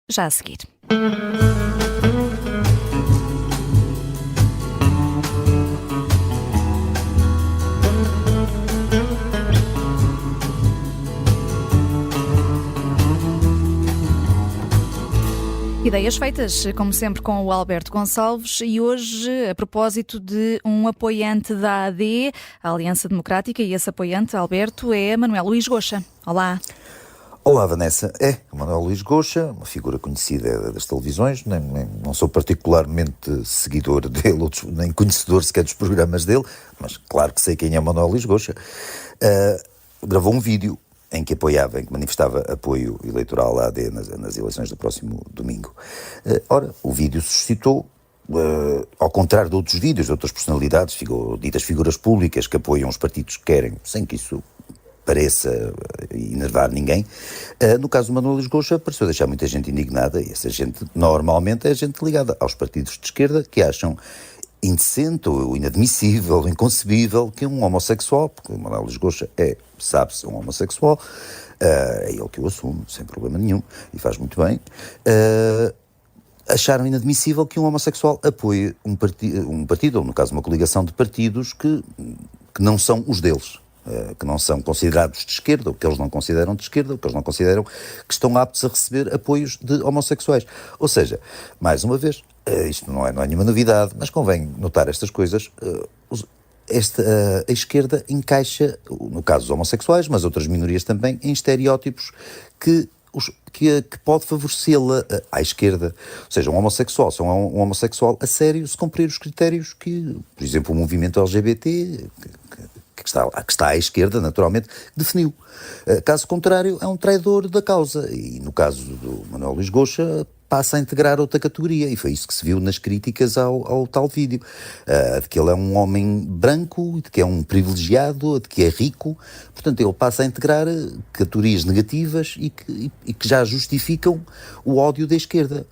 já a seguir. Ideias feitas, como sempre, com o Alberto Gonçalves, e hoje, a propósito de um apoiante da AD, a Aliança Democrática, e esse apoiante, Alberto, é Manuel Luís Goxa. Olá. Olá, Vanessa. O Manuel Luís Goxa, uma figura conhecida das televisões, não sou particularmente seguidor dele, nem conhecedor sequer dos programas dele, mas claro que sei quem é Manuel Luís Goxa. Gravou um vídeo em que manifestava apoio eleitoral à AD nas eleições do próximo domingo. Ora, o vídeo suscitou, ao contrário de outros vídeos, de outras personalidades, ditas figuras públicas que apoiam os partidos que querem, sem que isso pareça enervar ninguém. No caso do Manuel Luís Goxa, pareceu deixar muita gente indignada, e essa gente normalmente é gente ligada aos partidos de esquerda que acham indecente ou inadmissível, ou inconcebível que um homossexual, porque o Manuel Luís Goxa sabe-se um homossexual, é ele que o assume, sem problema nenhum, e faz muito bem, acharam inadmissível que um homossexual apoie um partido, ou no caso uma coligação de partidos que não são os deles. Que não são considerados de esquerda, ou que eles não consideram de esquerda, ou que eles não consideram que estão aptos a receber apoios de homossexuais. Ou seja, mais uma vez, isto não é nenhuma novidade, mas convém notar estas coisas. A esquerda encaixa, no caso dos homossexuais, mas outras minorias também, em estereótipos que pode favorecê-la à esquerda. Ou seja, um homossexual só é um homossexual a sério se cumprir os critérios que, por exemplo, o movimento LGBT, que está à esquerda, naturalmente, definiu. Caso contrário, é um traidor da causa. E no caso do Manuel Luís Goxa, passa a integrar outra categoria. E foi isso que se viu nas críticas ao tal vídeo. De que ele é um homem branco, de que é um privilegiado, de que é rico. Portanto, ele passa a integrar categorias negativas e que já justificam o ódio da esquerda.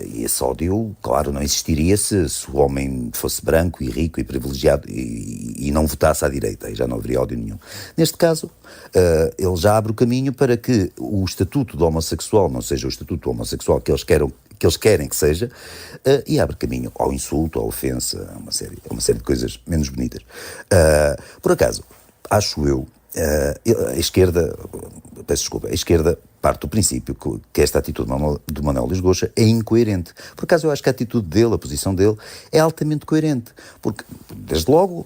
E esse ódio, claro, não existiria se o homem fosse branco e rico e privilegiado e não votasse à direita, e já não haveria ódio nenhum. Neste caso, ele já abre o caminho para que o estatuto do homossexual não seja o estatuto homossexual que eles querem que seja, e abre caminho ao insulto, à ofensa, a uma série de coisas menos bonitas. Por acaso, acho eu, a esquerda parte do princípio que esta atitude do Manuel Luís Goxa é incoerente. Por acaso eu acho que a atitude dele, a posição dele, é altamente coerente, porque, desde logo,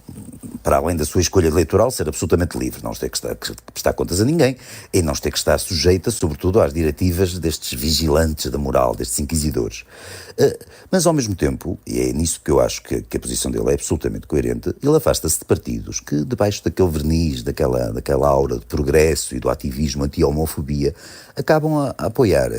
para além da sua escolha eleitoral ser absolutamente livre, não ter que prestar contas a ninguém, e não ter que estar sujeita, sobretudo, às diretivas destes vigilantes da moral, destes inquisidores. Mas, ao mesmo tempo, e é nisso que eu acho que a posição dele é absolutamente coerente, ele afasta-se de partidos que, debaixo daquele verniz, daquela aura de progresso e do ativismo anti-homofobia, acabam a apoiar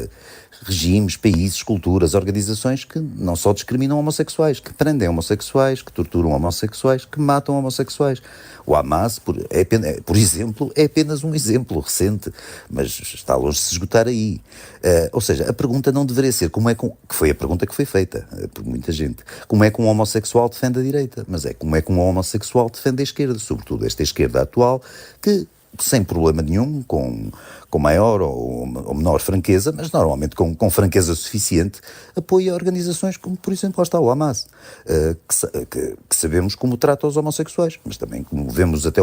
regimes, países, culturas, organizações que não só discriminam homossexuais, que prendem homossexuais, que torturam homossexuais, que matam homossexuais. O Hamas, por exemplo, é apenas um exemplo recente, mas está longe de se esgotar aí. Ou seja, a pergunta não deveria ser que foi a pergunta que foi feita por muita gente. Como é que um homossexual defende a direita? Mas como é que um homossexual defende a esquerda? Sobretudo esta esquerda atual, que sem problema nenhum, com maior ou menor franqueza, mas normalmente com franqueza suficiente, apoia organizações como, por exemplo, lá está o Hamas, que sabemos como trata os homossexuais, mas também como vemos até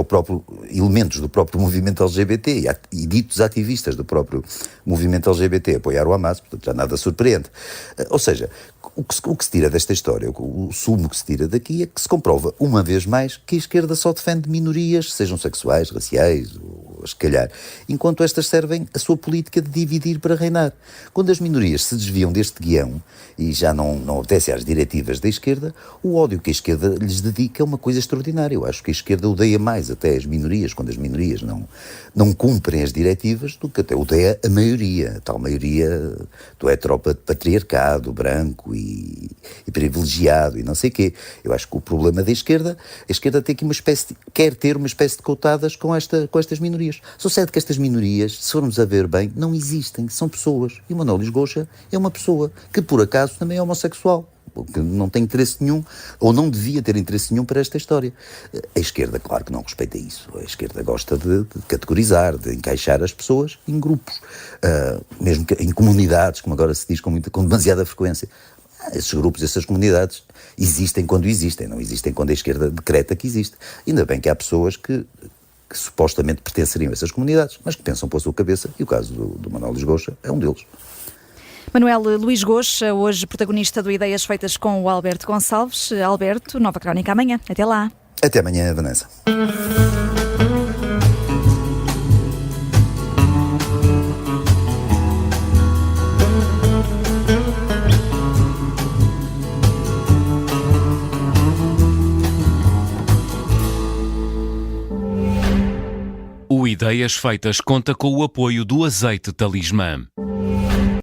elementos do próprio movimento LGBT e ditos ativistas do próprio movimento LGBT apoiar o Hamas, portanto já nada surpreende. Ou seja, o que se tira desta história, o sumo que se tira daqui é que se comprova, uma vez mais, que a esquerda só defende minorias, sejam sexuais, raciais, ou se calhar, enquanto estas servem a sua política de dividir para reinar. Quando as minorias se desviam deste guião e já não obedecem às diretivas da esquerda, o ódio que a esquerda lhes dedica é uma coisa extraordinária. Eu acho que a esquerda odeia mais até as minorias, quando as minorias não cumprem as diretivas, do que até odeia a maioria, a tal maioria do heteropatriarcado, branco e privilegiado e não sei o quê. Eu acho que o problema da esquerda, a esquerda tem aqui quer ter uma espécie de coutadas com estas minorias. Sucede que estas minorias, se formos a ver bem, não existem, são pessoas. E o Manuel Luís Goxa é uma pessoa que, por acaso, também é homossexual. porque não tem interesse nenhum, ou não devia ter interesse nenhum para esta história. A esquerda, claro que não respeita isso. A esquerda gosta de categorizar, de encaixar as pessoas em grupos, mesmo que em comunidades, como agora se diz com demasiada frequência. Esses grupos, essas comunidades existem quando existem, não existem quando a esquerda decreta que existe. Ainda bem que há pessoas que supostamente pertenceriam a essas comunidades, mas que pensam pela sua cabeça, e o caso do Manuel Luís Goxa é um deles. Manuel Luís Goxa, hoje protagonista do Ideias Feitas com o Alberto Gonçalves. Alberto, nova crónica amanhã. Até lá. Até amanhã, Vanessa. O Ideias Feitas conta com o apoio do Azeite Talismã.